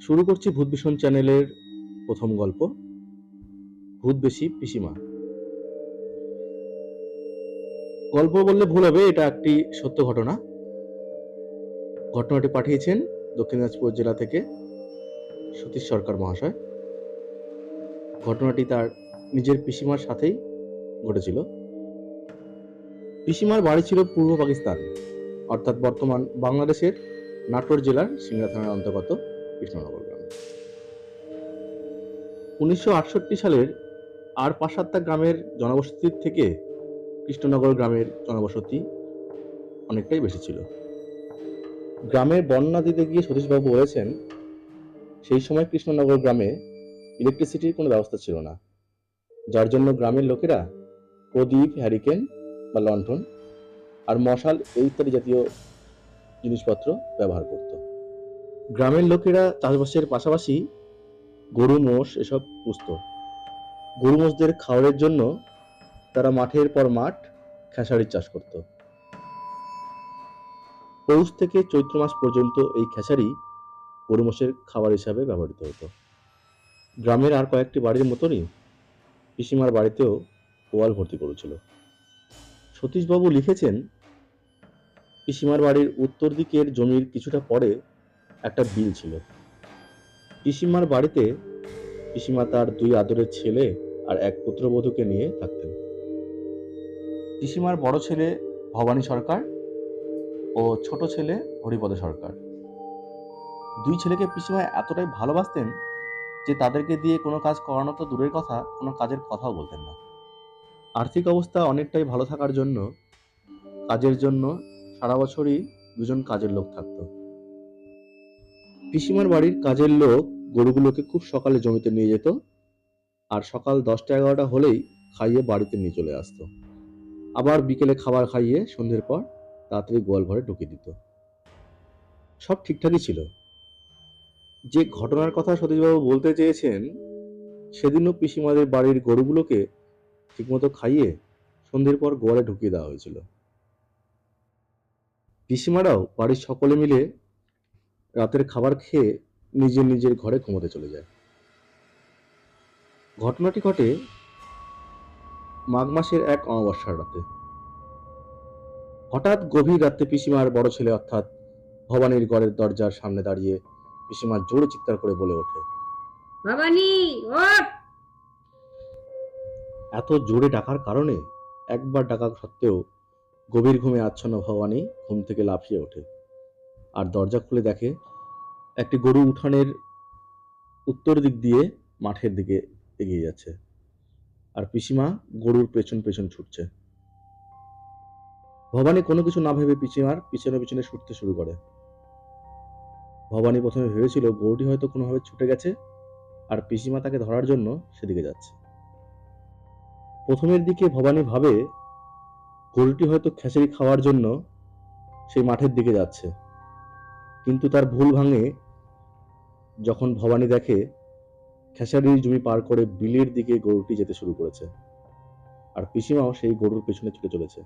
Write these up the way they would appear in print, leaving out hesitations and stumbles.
শুরু করছি ভূত ভীষণ চ্যানেলের প্রথম গল্প, ভূত বেশি পিসিমা। গল্প বললে ভুল হবে, এটা একটি সত্য ঘটনা। ঘটনাটি পাঠিয়েছেন দক্ষিণ দিনাজপুর জেলা থেকে সতীশ সরকার মহাশয়। ঘটনাটি তার নিজের পিসিমার সাথেই ঘটেছিল। পিসিমার বাড়ি ছিল পূর্ব পাকিস্তান, অর্থাৎ বর্তমান বাংলাদেশের নাটোর জেলার সিংড়া থানার অন্তর্গত কৃষ্ণনগর গ্রামে। 1968 সালের আর 5-7টা গ্রামের জনবসতির থেকে কৃষ্ণনগর গ্রামের জনবসতি অনেকটাই বেশি ছিল। গ্রামের বর্ণনা দিতে গিয়ে সতীশবাবু বলেছেন, সেই সময় কৃষ্ণনগর গ্রামে ইলেকট্রিসিটির কোনো ব্যবস্থা ছিল না, যার জন্য গ্রামের লোকেরা প্রদীপ, হ্যারিকেন বা লণ্ঠন আর মশাল এই ইত্যাদি জাতীয় জিনিসপত্র ব্যবহার করত। গ্রামের লোকেরা চাষবাসের পাশাপাশি গরু, মোষ এসব পুষত। গরু মোষদের খাওয়ারের জন্য তারা মাঠের পর মাঠ খেসারির চাষ করত। পৌষ থেকে চৈত্র মাস পর্যন্ত এই খেসারি গরু মোষের খাবার হিসাবে ব্যবহৃত হতো। গ্রামের আর কয়েকটি বাড়ির মতনই পিসিমার বাড়িতেও গোয়াল ভর্তি করেছিল। সতীশবাবু লিখেছেন, পিসিমার বাড়ির উত্তর দিকের জমির কিছুটা পরে একটা বিল ছিল। পিসিমার বাড়িতে পিসিমা তার 2 আদরের ছেলে আর এক পুত্রবধূকে নিয়ে থাকতেন। পিসিমার বড় ছেলে ভবানী সরকার ও ছোট ছেলে হরিপদ সরকার। 2 ছেলেকে পিসিমা এতটাই ভালোবাসতেন যে তাদেরকে দিয়ে কোনো কাজ করানো তো দূরের কথা, কোনো কাজের কথাও বলতেন না। আর্থিক অবস্থা অনেকটাই ভালো থাকার জন্য কাজের জন্য সারা বছরই 2জন কাজের লোক থাকত। পিসিমার বাড়ির কাজের লোক গরুগুলোকে খুব সকালে জমিতে নিয়ে যেত, আর সকাল 10টা-11টা হলেই খাইয়ে বাড়িতে নিয়ে চলে আসতো। আবার বিকেলে খাবার খাইয়ে সন্ধ্যের পর তাড়াতাড়ি গোয়াল ঘরে ঢুকিয়ে দিত। সব ঠিকঠাকই ছিল। যে ঘটনার কথা সতীশবাবু বলতে চেয়েছেন, সেদিনও পিসিমাদের বাড়ির গরুগুলোকে ঠিকমতো খাইয়ে সন্ধ্যের পর গোয়ালে ঢুকিয়ে দেওয়া হয়েছিল। পিসিমারাও বাড়ির সকলে মিলে রাতের খাবার খেয়ে নিজের নিজের ঘরে ঘুমোতে চলে যায়। ঘটনাটি ঘটে মাঘ মাসের এক অমাবস্যার রাতে। হঠাৎ গভীর রাতে পিসিমার বড় ছেলে অর্থাৎ ভবানীর ঘরের দরজার সামনে দাঁড়িয়ে পিসিমা জোরে চিৎকার করে বলে ওঠে, ভবানী ওঠ! এত জোরে ডাকার কারণে একবার ডাকা সত্ত্বেও গভীর ঘুমে আচ্ছন্ন ভবানী ঘুম থেকে লাফিয়ে ওঠে আর দরজা খুলে দেখে একটি গরু উঠানের উত্তর দিক দিয়ে মাঠের দিকে এগিয়ে যাচ্ছে, আর পিসিমা গরুর পেছন পেছন ছুটছে। ভবানী কোনো কিছু না ভেবে পিসিমার পিছনে পিছনে ছুটতে শুরু করে। ভবানী প্রথমে ভেবেছিল গরুটি হয়তো কোনোভাবে ছুটে গেছে আর পিসিমা তাকে ধরার জন্য সেদিকে যাচ্ছে। প্রথমের দিকে ভবানী ভাবে গরুটি হয়তো খেসারি খাওয়ার জন্য সেই মাঠের দিকে যাচ্ছে, কিন্তু তার ভুল ভাঙে যখন ভবানী দেখে খেসারির জমি পার করে বিলের দিকে গরুটি যেতে শুরু করেছে, আর পিসিমাও সেই গরুর পেছনে ছুটে চলেছে।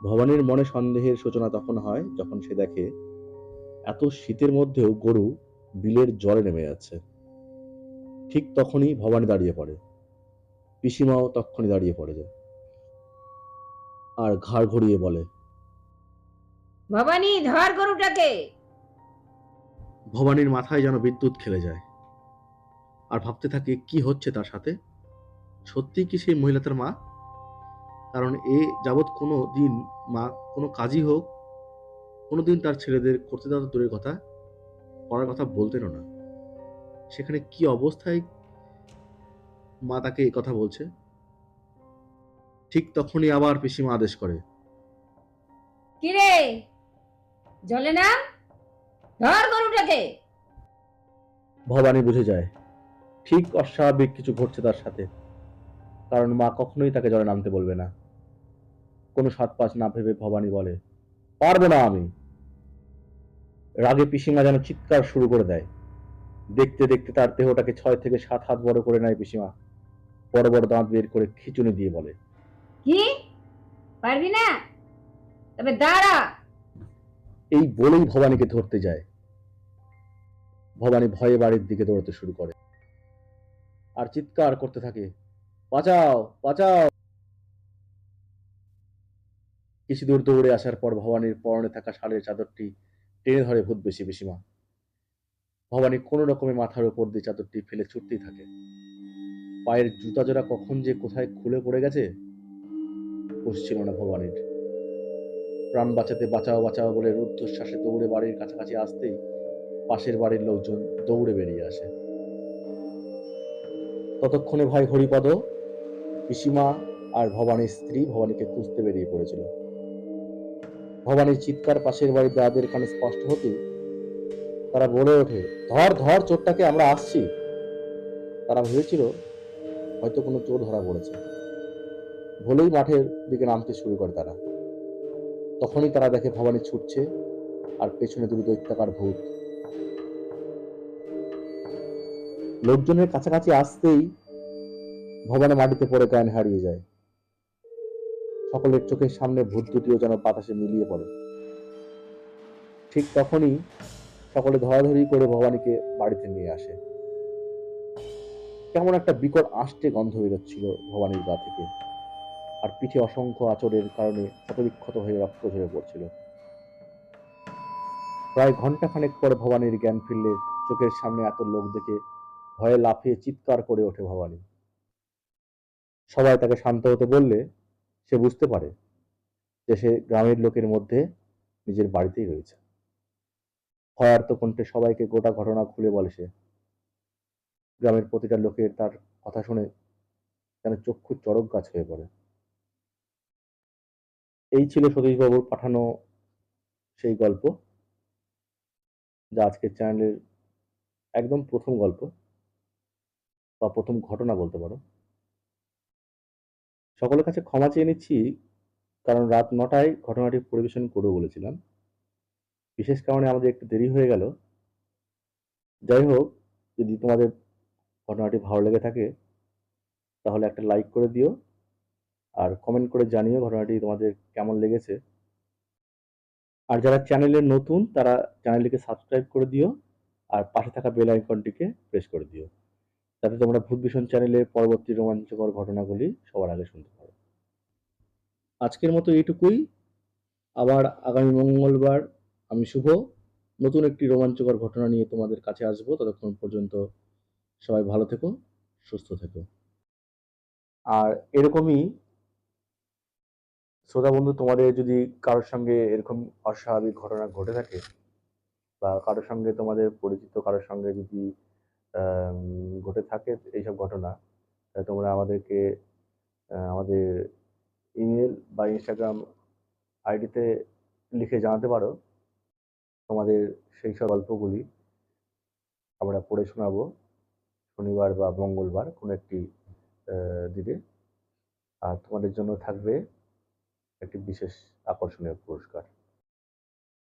ভবানীর মনে সন্দেহের সূচনা তখন হয় যখন সে দেখে এত শীতের মধ্যেও গরু বিলের জলে নেমে যাচ্ছে। ঠিক তখনই ভবানী দাঁড়িয়ে পড়ে, পিসিমাও তখনই দাঁড়িয়ে পড়ে যায় আর ঘাড় ঘুরিয়ে বলে, ভবানী ধর গরুটাকে! ভবানীর মাথায় যেন বিদ্যুৎ খেলে যায় আর ভাবতে থাকে কি হচ্ছে তার সাথে। সত্যিই কি সেই মহিলা তার মা? কারণ এ যাবৎ কোনো দিন মা কোনো কাজই হোক কোনোদিন তার ছেলেদের করতে দেওয়া তো দূরের কথা, করার কথা বলতেনও না। সেখানে কি অবস্থায় মা তাকে এই কথা বলছে? ঠিক তখনই আবার পিসিমা আদেশ করে, কিরে, জলে না? ধর গরুটাকে! ভবানী বুঝে যায় ঠিক অস্বাভাবিক কিছু ঘটছে তার সাথে, কারণ মা কখনোই তাকে জলে নামতে বলবে না। কোনো সাত পাঁচ না ভেবে ভবানী বলে, পারবো না আমি। রাগে পিসিমা যেন চিৎকার শুরু করে দেয়। দেখতে দেখতে তার দেহটাকে 6 থেকে 7 হাত বড় করে নেয় পিসিমা। বড় বড় দাঁত বের করে খিঁচুনি দিয়ে বলে, কি, পারবি না? তবে দাঁড়া! এই বলেই ভবানীকে ধরতে যায়। ভবানী ভয়ে বাড়ির দিকে দৌড়তে শুরু করে আর চিৎকার করতে থাকে, বাঁচাও বাঁচাও। কিছু দূর দৌড়ে আসার পর ভবানীর পরনে থাকা শালের চাদরটি টেনে ধরে ভূত বেশি পিসিমা। ভবানী কোনো রকমে মাথার উপর দিয়ে চাদরটি ফেলে ছুটতেই থাকে। পায়ের জুতা জোড়া কখন যে কোথায় খুলে পড়ে গেছে হুঁশ ছিল না ভবানীর। প্রাণ বাঁচাতে বাঁচাও বাঁচাও বলে রুদ্ধশ্বাসে দৌড়ে বাড়ির কাছাকাছি আসতেই পাশের বাড়ির লোকজন দৌড়ে বেরিয়ে আসে। ততক্ষণে ভাই হরিপদ, পিসিমা আর ভবানীর স্ত্রী ভবানীকে খুঁজতে বেরিয়ে পড়েছিল। ভবানীর চিৎকার পাশের বাড়ির দাদের কানে স্পষ্ট হতেই তারা বলে ওঠে, ধর ধর চোরটাকে, আমরা আসছি। তারা ভেবেছিল হয়তো কোনো চোর ধরা পড়েছে বলেই মাঠের দিকে নামতে শুরু করে তারা। তখনই তারা দেখে ভবানী ছুটছে আর পেছনে দুটো দৈত্যাকার ভূত। লোকজনের কাছাকাছি আসতেই ভবানী মাটিতে পড়ে জ্ঞান হারিয়ে যায়। সকলের চোখের সামনে ভূত দুটিও যেন বাতাসে মিলিয়ে পড়ে। ঠিক তখনই সকলে ধরাধরি করে ভবানীকে বাড়িতে নিয়ে আসে। কেমন একটা বিকট আষ্টে গন্ধ বেরোচ্ছিল ভবানীর গা থেকে, আর পিঠে অসংখ্য আঁচড়ের কারণে ক্ষতবিক্ষত হয়ে রক্ত ঝরে পড়ছিল। প্রায় ঘন্টাখানেক পরে ভবানীর জ্ঞান ফিরলে চোখের সামনে এত লোক দেখে ভয়ে লাফিয়ে চিৎকার করে ওঠে ভবানী। সবাই তাকে শান্ত হতে বললে সে বুঝতে পারে যে সে গ্রামের লোকের মধ্যে নিজের বাড়িতেই রয়েছে। ভয়ার্ত কণ্ঠে সবাইকে গোটা ঘটনা খুলে বলে সে। গ্রামের প্রতিটা লোকের তার কথা শুনে যেন চক্ষু চড়ক গাছ হয়ে পড়ে। এই ছিল সতীশবাবুর পাঠানো সেই গল্প, যা আজকের চ্যানেলের একদম প্রথম গল্প বা প্রথম ঘটনা বলতে পারো। সকলের কাছে ক্ষমা চেয়ে নিচ্ছি, কারণ রাত 9টায় ঘটনাটি পরিবেশন করবো বলেছিলাম। বিশেষ কারণে আমাদের একটু দেরি হয়ে গেল। যাই হোক, যদি তোমাদের ঘটনাটি ভালো লেগে থাকে তাহলে একটা লাইক করে দিও আর কমেন্ট করে জানিও ঘটনাটি তোমাদের কেমন লেগেছে। আর যারা চ্যানেলে নতুন তারা চ্যানেলটিকে সাবস্ক্রাইব করে দিও আর পাশে থাকা বেল আইকনটিকে প্রেস করে দিও, যাতে তোমরা ভূত ভীষণ চ্যানেলের পরবর্তী রোমাঞ্চকর ঘটনাগুলি সবার আগে শুনতে পারো। আজকের মতো এইটুকুই। আবার আগামী মঙ্গলবার আমি শুভ নতুন একটি রোমাঞ্চকর ঘটনা নিয়ে তোমাদের কাছে আসবো। ততক্ষণ পর্যন্ত সবাই ভালো থেকো, সুস্থ থেকো। আর এরকমই শ্রোতা বন্ধু, তোমাদের যদি কারোর সঙ্গে এরকম অস্বাভাবিক ঘটনা ঘটে থাকে বা কারোর সঙ্গে তোমাদের পরিচিত কারোর সঙ্গে যদি ঘটে থাকে এইসব ঘটনা, তাহলে তোমরা আমাদেরকে আমাদের ইমেল বা ইনস্টাগ্রাম আইডিতে লিখে জানাতে পারো। তোমাদের সেই সব গল্পগুলি আমরা পড়ে শোনাবো শনিবার বা মঙ্গলবার কোনো একটি দিনে। আর তোমাদের জন্য থাকবে একটি বিশেষ আকর্ষণীয় পুরস্কার।